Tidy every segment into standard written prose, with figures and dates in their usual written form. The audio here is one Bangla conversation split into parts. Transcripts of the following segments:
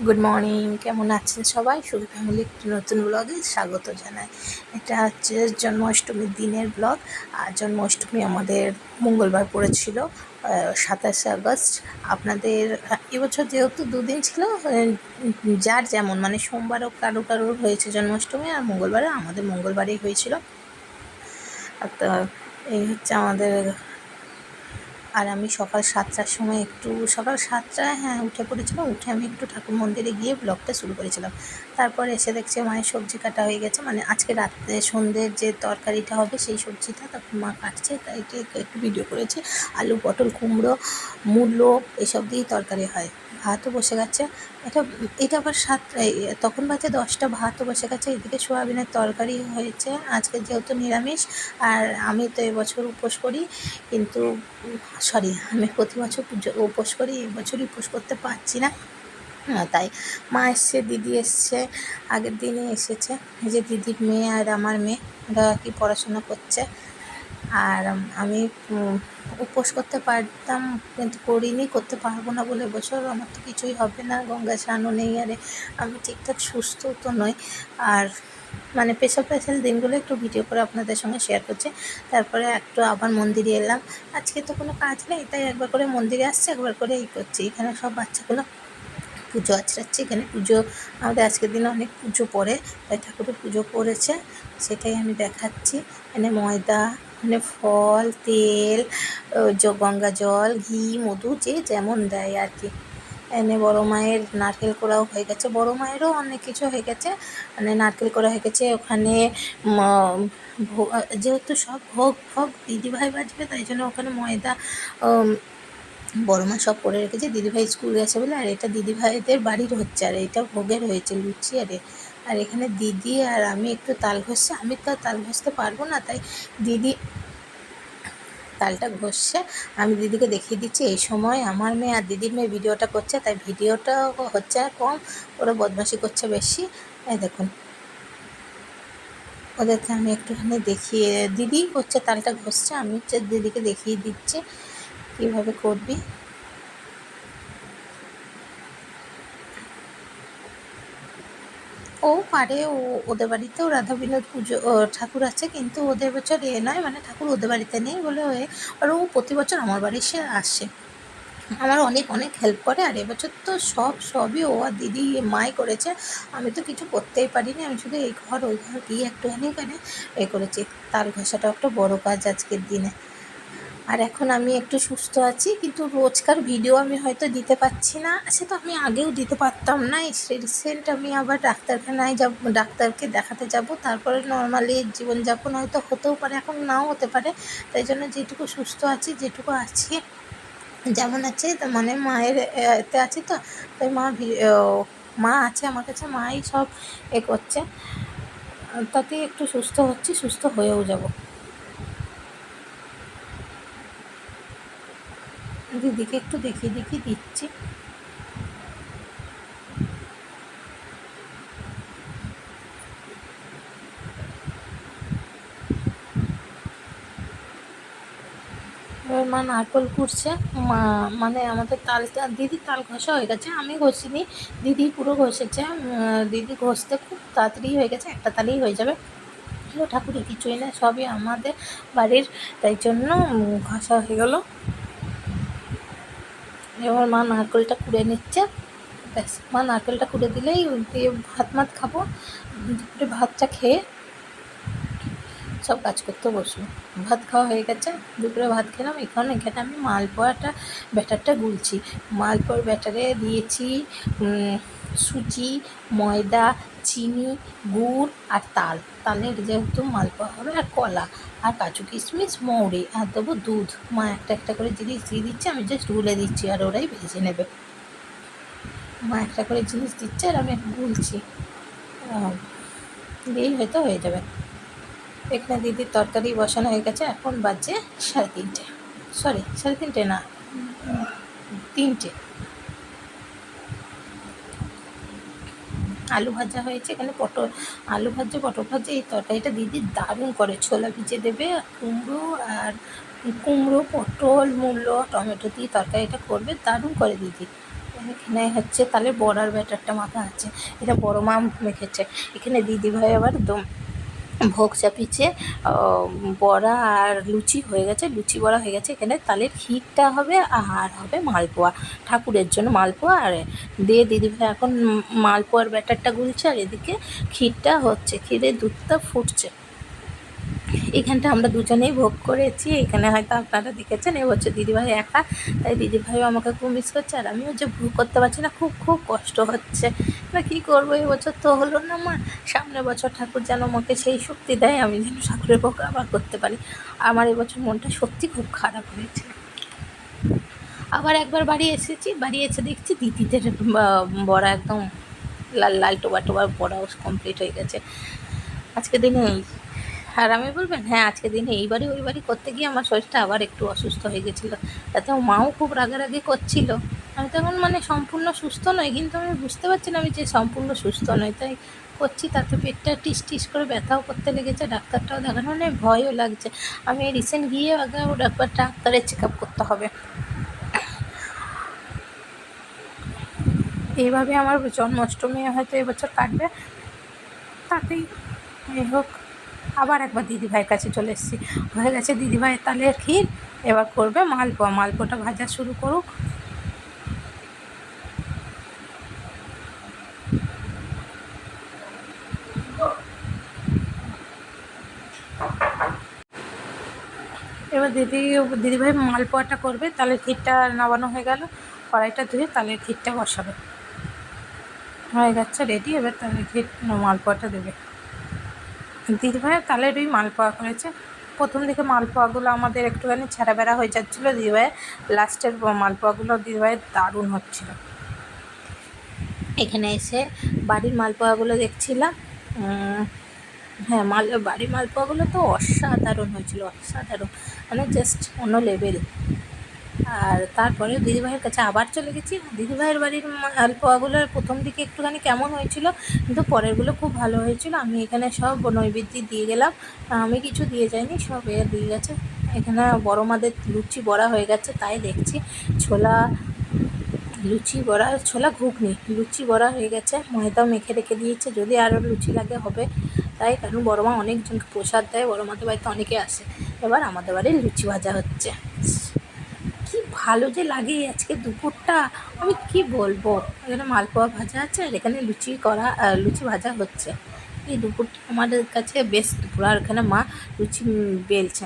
গুড মর্নিং, কেমন আছেন সবাই? সুখী ফ্যামিলি একটি নতুন ব্লগে স্বাগত জানাই। এটা হচ্ছে জন্মাষ্টমীর দিনের ব্লগ। আর জন্মাষ্টমী আমাদের মঙ্গলবার পড়েছিল 27শে আগস্ট। আপনাদের এবছর যেহেতু দুদিন ছিল, যার যেমন মানে সোমবারও কারোর হয়েছে জন্মাষ্টমী, আর মঙ্গলবারে আমাদের মঙ্গলবারেই হয়েছিল। তো এই হচ্ছে আমাদের। আর আমি সকাল 7টার সময় সকাল 7টায় উঠে পড়েছিলাম। উঠে আমি একটু ঠাকুর মন্দিরে গিয়ে ব্লগটা শুরু করেছিলাম। তারপর এসে দেখছি মায়ের সবজি কাটা হয়ে গেছে, মানে আজকে রাত্রে সন্ধ্যের যে তরকারিটা হবে সেই সবজিটা তখন মা কাটছে, তাই একটু ভিডিও করেছি। আলু, পটল, কুমড়ো, মূলো এসব দিয়েই তরকারি হয়। ভাতও বসে গেছে। এটা এটা আবার তখন বাজে 10টা, ভাতও বসে গেছে। এদিকে সোয়াবিনের তরকারি হয়েছে আজকে, যেহেতু নিরামিষ। আর আমি তো এবছর উপোস করি, কিন্তু আমি প্রতি বছর উপোস করি, এবছরই উপোস করতে পারছি না। তাই মা এসছে, দিদি এসছে, আগের দিনই এসেছে। এই যে দিদির মেয়ে আর আমার মেয়ে, ওরা কি পড়াশোনা করছে। আর আমি উপোস করতে পারতাম, কিন্তু করিনি, করতে পারবো না বলে এবছর আমার তো কিছুই হবে না, গঙ্গা স্নানও নেই, আরে আমি ঠিকঠাক সুস্থ তো নই। আর মানে স্পেশাল দিনগুলো একটু ভিডিও করে আপনাদের সঙ্গে শেয়ার করছি। তারপরে একটু আবার মন্দিরে এলাম। আজকে তো কোনো কাজ নেই, তাই একবার করে মন্দিরে আসছে, একবার করে এই করছি। এখানে সব বাচ্চাগুলো পুজো আচড়াচ্ছে। এখানে পুজো আমাদের আজকের দিনে অনেক পুজো পড়ে, তাই ঠাকুরের পুজো পড়েছে, সেটাই আমি দেখাচ্ছি। এখানে ময়দা, এখানে ফল, তেল, গঙ্গা জল, ঘি, মধু যে যেমন দেয় আর কি। এনে বড় মায়ের নারকেল কোড়াও হয়ে গেছে, বড় মায়েরও অনেক কিছু হয়ে গেছে, মানে নারকেল কোড়া হয়ে গেছে। ওখানে যেহেতু সব ভোগ দিদিভাই বাজবে, তাই জন্য ওখানে ময়দা বড় মা সব করে রেখেছে। দিদিভাই স্কুল গেছে বলে। আর এটা দিদিভাইদের বাড়ির হচ্ছে, আর এটা ভোগের হয়েছে লুচি। আর এখানে দিদি আর আমি একটু তাল ঘষছি। আমি তো তাল ঘষতে পারবো না, তাই দিদি তালটা ঘষছে। আমি দিদিকে দেখিয়ে দিচ্ছি। এই সময় আমার মেয়ে আর দিদির মেয়ে ভিডিওটা করছে, তাই ভিডিওটা হচ্ছে কম, ওরা বদমাশি করছে বেশি। এই দেখুন, ওদেরকে আমি একটুখানি দেখিয়ে, দিদি হচ্ছে তালটা ঘষছে, আমি হচ্ছে দিদিকে দেখিয়ে দিচ্ছি কীভাবে করবি। ও পারে, ওদের বাড়িতেও রাধা বিনোদ পুজো ঠাকুর আছে, কিন্তু ওদের বছর নয়, মানে ঠাকুর ওদের বাড়িতে নেই বলে আর ও প্রতি বছর আমার বাড়ি আসে, আমার অনেক অনেক হেল্প করে। আর এবছর তো সবই ও আর দিদি মাই করেছে। আমি তো কিছু করতেই পারিনি, আমি শুধু এই ঘর ওই ঘর গিয়ে একটুখানি এখানে করেছি। তাল ঘষাটাও একটা বড় কাজ আজকের দিনে। আর এখন আমি একটু সুস্থ আছি, কিন্তু রোজকার ভিডিও আমি হয়তো দিতে পারছি না। সে তো আমি আগেও দিতে পারতাম না। রিসেন্ট আমি আবার ডাক্তারখানায় যাব, ডাক্তারকে দেখাতে যাব, তারপরে নর্মালি জীবনযাপন হয়তো হতেও পারে, এখন নাও হতে পারে। তাই জন্য যেটুকু সুস্থ আছি, যেটুকু আছি, যেমন আছে মানে মায়ের এতে আছি, তো তাই মা আছে আমার কাছে, মাই সব করছে, তাতেই একটু সুস্থ হচ্ছি, সুস্থ হয়েও যাব। দিদিকে একটু দেখিয়ে দিচ্ছি। এবার মা নারকেল কুড়ছে। মা মানে আমাদের তালটা, দিদির তাল ঘষা হয়ে গেছে, আমি ঘষিনি, দিদি পুরো ঘষেছে। দিদি ঘষতে খুব তাড়াতাড়ি হয়ে গেছে, একটা তালেই হয়ে যাবে। ঠাকুরের কিছুই না, সবই আমাদের বাড়ির, তাই জন্য ঘষা হয়ে গেল। এবার মা নারকেলটা কুড়ে নিচ্ছে। ব্যাস, মা নারকেলটা কুড়ে দিলেই দিয়ে ভাত খাবো। দুপুরে ভাতটা খেয়ে সব কাজ করতে বসবো। ভাত খাওয়া হয়ে গেছে, দুপুরে ভাত খেলাম। এখানে আমি মালপোয়াটা ব্যাটারটা গুলছি। মালপোয়ার ব্যাটারে দিয়েছি সুজি, ময়দা, চিনি, গুড় আর তালের যেহেতু মালপোয়া হবে, আর কলা, আর কাজু কিশমিশ, মৌরি, আর দেবো দুধ। মা একটা একটা করে জিনিস দিয়ে দিচ্ছে, আমি জাস্ট গুলে দিচ্ছি, আর ওরাই ভেজে নেবে। মা একটা করে জিনিস দিচ্ছে, আর আমি গুলছি, দিয়েই হয়তো হয়ে যাবে। এখানে দিদির তরকারি বসানো হয়ে গেছে। এখন বাজে 3:30, সরি 3:30 না, 3টে। আলু ভাজা হয়েছে, এখানে আলু ভাজা, পটল ভাজা। এই তরকারিটা দিদি দারুণ করে, ছোলা ভিজে দেবে, কুমড়ো, পটল, মূলো, টমেটো দিয়ে তরকারিটা করবে, দারুণ করে দিদি। এখানে হচ্ছে তাহলে বড়ার ব্যাটারটা মাখা আছে, এটা বড় মা মেখেছে। এখানে দিদিভাই আবার ভোগ চাপিয়েছে, বড়া আর লুচি হয়ে গেছে, লুচি বড়া হয়ে গেছে। এখানে তালের ক্ষীরটা হবে আর হবে মালপোয়া, ঠাকুরের জন্য মালপোয়া। আর দিয়ে দিদিভাই এখন মালপোয়ার ব্যাটারটা গুলছে, আর এদিকে ক্ষীরটা হচ্ছে, ক্ষীরের দুধটা ফুটছে। এখানটা আমরা দুজনেই ভোগ করেছি। এখানে হয়তো আপনারা দেখেছেন, এবছর দিদিভাই একা, তাই দিদিভাইও আমাকে খুব মিস করছে, আর আমিও যে ভোগ করতে পারছি না, খুব খুব কষ্ট হচ্ছে। না কী করবো, এবছর তো হলো না মা, সামনের বছর ঠাকুর যেন আমাকে সেই শক্তি দেয়, আমি যেন ঠাকুরের ভোগ আবার করতে পারি। আমার এবছর মনটা সত্যি খুব খারাপ হয়েছে। আবার একবার বাড়ি এসেছি, বাড়ি এসে দেখছি দিদিদের বড়া একদম লাল লাল টোবা টোবা বড়াও কমপ্লিট হয়ে গেছে। আজকে দিনে আর আমি বলবেন, হ্যাঁ আজকে দিনে এই বাড়ি ওই বাড়ি করতে গিয়ে আমার শরীরটা আবার একটু অসুস্থ হয়ে গেছিলো, তাতে মাও খুব রাগারাগি করছিল। আমি তখন মানে সম্পূর্ণ সুস্থ নই, কিন্তু আমি বুঝতে পারছি না আমি যে সম্পূর্ণ সুস্থ নই, তাই করছি। তাতে পেটটা টিস টিস করে ব্যথাও করতে লেগেছে, ডাক্তারটাও দেখানো মানে ভয়ও লাগছে। আমি রিসেন্ট গিয়ে আগে একবার ডাক্তারের চেক আপ করতে হবে। এইভাবে আমার জন্মাষ্টমী হয়তো এবছর কাটবে, তাতেই যাই হোক। আবার একবার দিদিভাইয়ের কাছে চলে এসেছি, হয়ে গেছে দিদিভাইয়ের তালের ক্ষীর, এবার করবে মালপোয়া, মালপোয়াটা ভাজা শুরু করুক। এবার দিদিভাই মালপোয়াটা করবে, তালের ক্ষীরটা নামানো হয়ে গেল, কড়াইটা ধুয়ে তালের ক্ষীরটা বসাবে, হয়ে যাচ্ছে রেডি। এবার তালের ক্ষীর মালপোয়াটা দেবে। দিদিভাই তালের ওই মালপোয়া করেছে। প্রথম দিকে মালপোয়াগুলো আমাদের একটুখানি ছেঁড়া বেড়া হয়ে যাচ্ছিলো, দিদিভাইয়ের লাস্টের মালপোয়াগুলো দিদিভাইয়ের দারুণ হচ্ছিলো। এখানে এসে বাড়ির মালপোয়াগুলো দেখছিলাম, হ্যাঁ বাড়ির মালপোয়াগুলো তো অসাধারণ হয়েছিল, অসাধারণ, মানে জাস্ট অন্য লেভেল। আর তারপরে দিদিভাইয়ের কাছে আবার চলে গেছি। দিদিভাইয়ের বাড়ির মালপোয়াগুলোর প্রথম দিকে একটুখানি কেমন হয়েছিল, কিন্তু পরেরগুলো খুব ভালো হয়েছিল। আমি এখানে সব নৈবেদ্য দিয়ে গেলাম, আমি কিছু দিয়ে যাইনি, সব দিয়ে গেছে। এখানে বড় মাদের লুচি বড়া হয়ে গেছে, তাই দেখছি। ছোলা লুচি বড়া, ছোলা ঘুগনি, লুচি বড়া হয়ে গেছে, ময়দাও মেখে রেখে দিয়েছে, যদি আরও লুচি লাগে হবে। তাই কারণ বড় মা অনেকজনকে প্রসাদ দেয়, বড় মাদের বাড়িতে অনেকে আসে। এবার আমাদের বাড়ির লুচি ভাজা হচ্ছে, কি ভালো যে লাগে আজকে দুপুরটা, আমি কি বলবো। এখানে মালপোয়া ভাজা আছে, আর এখানে লুচি ভাজা হচ্ছে। এই দুপুরটা আমাদের কাছে বেশ দুপুর। আর এখানে মা লুচি বেলছে,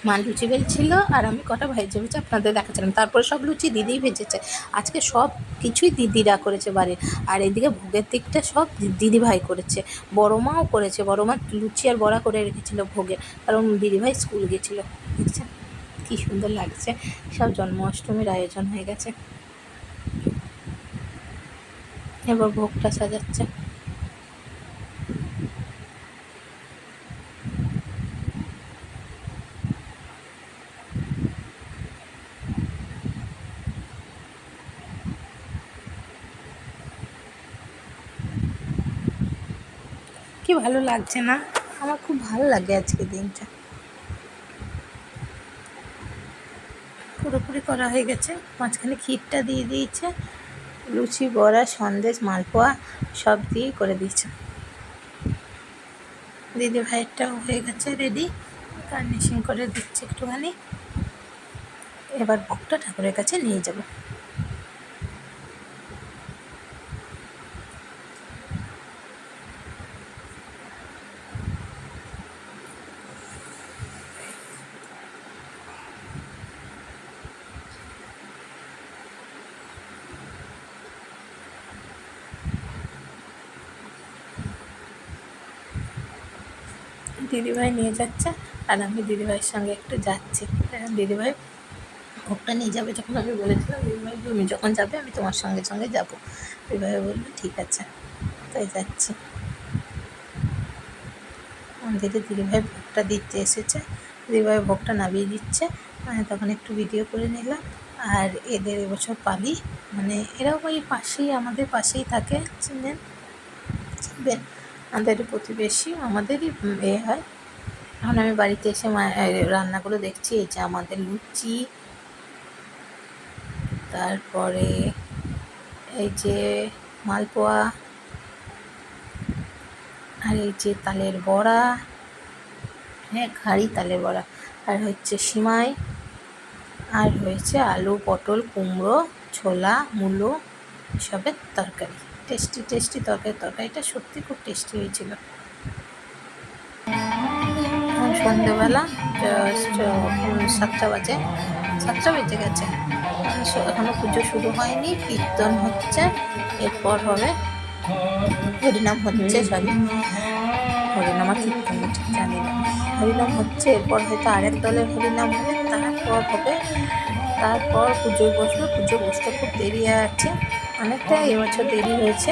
মা লুচি বেলছিল, আর আমি কটা ভেজে ভেজে আপনাদের দেখাচ্ছিলাম। তারপরে সব লুচি দিদিই ভেজেছে, আজকে সব কিছুই দিদিরা করেছে বাড়ির। আর এদিকে ভোগের দিকটা সব দিদিভাই করেছে, বড় মাও করেছে। বড় মা লুচি আর বড়া করে রেখেছিল ভোগে, কারণ দিদিভাই স্কুল গেছিলো। দেখছেন কী সুন্দর লাগছে, সব জন্মাষ্টমীর আয়োজন হয়ে গেছে। এবার ভোগটা সাজাচ্ছে। কি ভালো লাগছে না, আমার খুব ভালো লাগে আজকে দিনটা। পুরোপুরি করা হয়ে গেছে, মাঝখানে ক্ষীরটা দিয়ে দিয়েছে, লুচি বড়া সন্দেশ মালপোয়া সব দিয়েই করে দিয়েছে। দিদি ভাইয়েরটাও হয়ে গেছে রেডি, গার্নিশিং করে দিচ্ছে একটুখানি। এবার ভোগটা ঠাকুরের কাছে নিয়ে যাব। দিদিভাই নিয়ে যাচ্ছে, আর আমি দিদিভাইয়ের সঙ্গে একটু যাচ্ছি। দিদিভাই ভোগটা নিয়ে যাবে, যখন আমি বলেছিলাম দিদিভাই তুমি যখন যাবে আমি তোমার সঙ্গে সঙ্গে যাবো, দিদিভাই বললো ঠিক আছে, তাই যাচ্ছি। দিদিভাই ভোগটা দিতে এসেছে, দিদিভাই ভোগটা নামিয়ে দিচ্ছে, তখন একটু ভিডিও করে নিলাম। আর এদের এবছর পালি, মানে এরাও ওই পাশেই, আমাদের পাশেই থাকে, চিনবেন, আমাদের প্রতিবেশী, আমাদেরই হয়। এখন আমি বাড়িতে এসে রান্নাগুলো দেখছি। এই যে আমাদের লুচি, তারপরে এই যে মালপোয়া, আর এই যে তালের বড়া, হ্যাঁ খাড়ি তালের বড়া, আর হচ্ছে সিমাই, আর হয়েছে আলু পটল কুমড়ো ছোলা মূলো এসবের তরকারি। টেস্টি টেস্টি তরকারিটা সত্যি খুব টেস্টি হয়েছিল। এখন সন্ধেবেলা জাস্ট 7টা বেজে গেছে, এখনো পুজো শুরু হয়নি, কীর্তন হচ্ছে, এরপর হবে হরিনাম হচ্ছে, হরিনাম আর কীর্তন ঠিক জানি না, হরিনাম হচ্ছে, এরপর হয়তো আরেক দলের হরিনাম হবে, তারপর পুজোয় বসবো। পুজো বসতে খুব দেরি আছে, অনেকটা এবছর দেরি হয়েছে।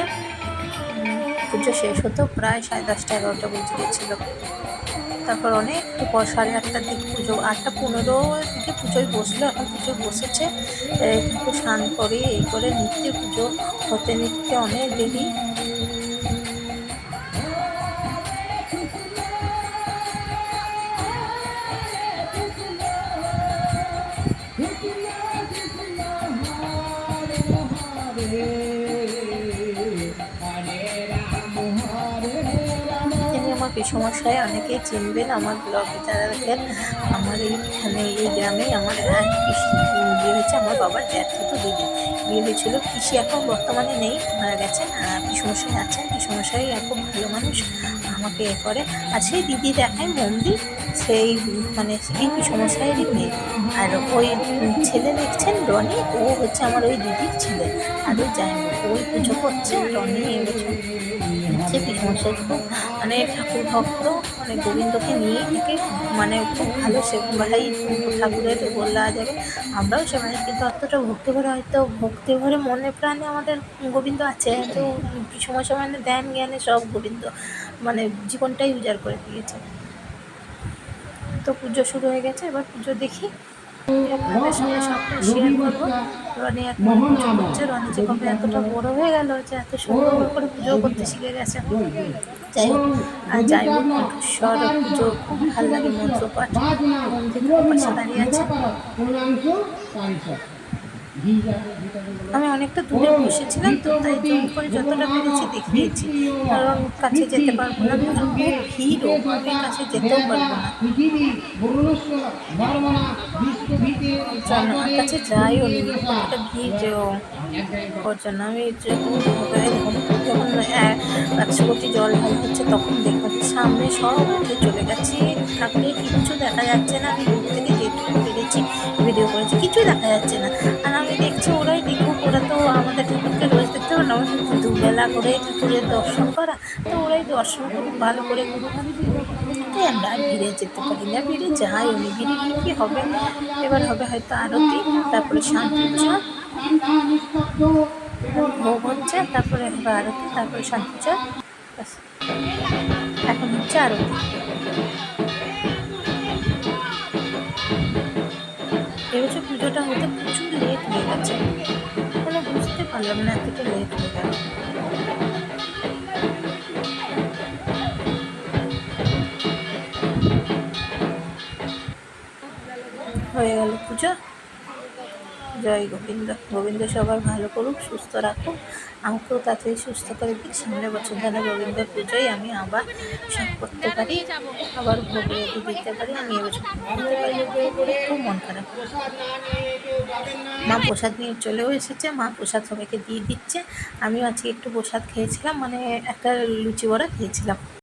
পুজো শেষ হতেও প্রায় 10:30 11টা বেজে গেছিলো। তারপর অনেকটা পর 8:30টার দিকে পুজো, 8:15 দিকে পুজোয় বসলো, এখন পুজোয় বসেছে। ঠাকুর স্নান করে এই করে নিত্যে পুজো হতে অনেক দেরি। আমার পিসমশাই, অনেকেই চিনবেন আমার ব্লগে যারা দেখেন। আমার এইখানে এই গ্রামেই আমার বিয়ে হয়েছে, আমার বাবার জ্যাঠতো দিদি বিয়ে হয়েছিল। পিসি এখন বর্তমানে নেই, মারা গেছেন। পিসমশাই আছেন, পিসমশাই খুব ভালো মানুষ, আমাকে করে। আর সেই দিদি দেখায় মন্দির, সেই এই পিসমশাইয়েরই মেয়ে। আর ওই ছেলে দেখছেন রনি, ও হচ্ছে আমার ওই দিদির ছেলে। আর ওই ওই পুজো করছে রনি এবছর হচ্ছে পিসমশাই খুব ঠাকুর ভক্ত, গোবিন্দকে নিয়ে থেকে খুব ভালো সে ভাই ঠাকুরের বলা যাবে। আমরাও সেখানে কিন্তু অতটা ভক্তিভরে মনে প্রাণে আমাদের গোবিন্দ আছে, তো পিসমশাই ধ্যান জ্ঞানে সব গোবিন্দ জীবনটাই উজাড় করে দিয়েছে। তো পুজো শুরু হয়ে গেছে, এবার পুজো দেখি, আপনাদের সঙ্গে সবটা শেয়ার করবো। রনি এখন পুজো করছে, রনি যে কবে এতটা বড় হয়ে গেল যে এত সুন্দর করে পুজো করতে শিখে গেছে। যাই হোক, আর যাই হোক কণ্ঠস্বর পুজো খুব ভালো লাগে, মন্ত্রপাঠ, মন্দিরের পাশে দাঁড়িয়ে আছে। আমি অনেকটা দূরে বসেছিলাম, তো তাই জুম করে যতটা পেরেছি দেখিয়েছি, কারণ কাছে যেতে পারবো না, খুব ভিড়ও, আমি কাছে যেতেও পারবো না, কাছে যাইও নি, একটা ভিড় ওর জন্য। আমি যখন 100 কোটি জল ঢাল হচ্ছে তখন দেখলাম সামনে সব উঠে চলে গেছে, ঠাকুরের কিচ্ছু দেখা যাচ্ছে না। আমি দূর থেকে যেটুকু পেরেছি ভিডিও করেছি, কিছু দেখা যাচ্ছে না। আর আমি দেখছি ওরাই দেখুক, ওরা তো আমাদের ঠাকুরকে রোজ দেখতে পারে না, আমাদের দুবেলা করে ঠাকুরের দর্শন করা, তো ওরাই দর্শন করুক ভালো করে করুক। তাই আমরা ভিড়ে যেতে পারি না, ভিড়ে যাই উনি, ভিড়ে গিয়ে কী হবে। এবার হবে হয়তো আরতি, তারপরে শান্তি উৎসব, ভোগ হচ্ছে, তারপরে হবে আরতি, তারপরে শান্তি উৎসব, এখন হচ্ছে আরতি। এবছর পুজোটা হতে প্রচুর লেট হয়ে গেছে, বুঝতে পারলাম না এতটা লেট হয়ে গেল। হয়ে গেল পুজো। জয় গোবিন্দ, গোবিন্দ সবার ভালো করুক, সুস্থ রাখুক, আমাকেও তাড়াতাড়ি সুস্থ করে দিক। সামনের বছর যেন গোবিন্দের পুজোয় আমি আবার সব করতে পারি, আবার ভোগ রেডি দিতে পারি। আমি এবছর খুব মন খারাপ। মা প্রসাদ নিয়ে চলেও এসেছে, মা প্রসাদ সবাইকে দিয়ে দিচ্ছে। আমিও আজকে একটু প্রসাদ খেয়েছিলাম, একটা লুচি বড়া খেয়েছিলাম।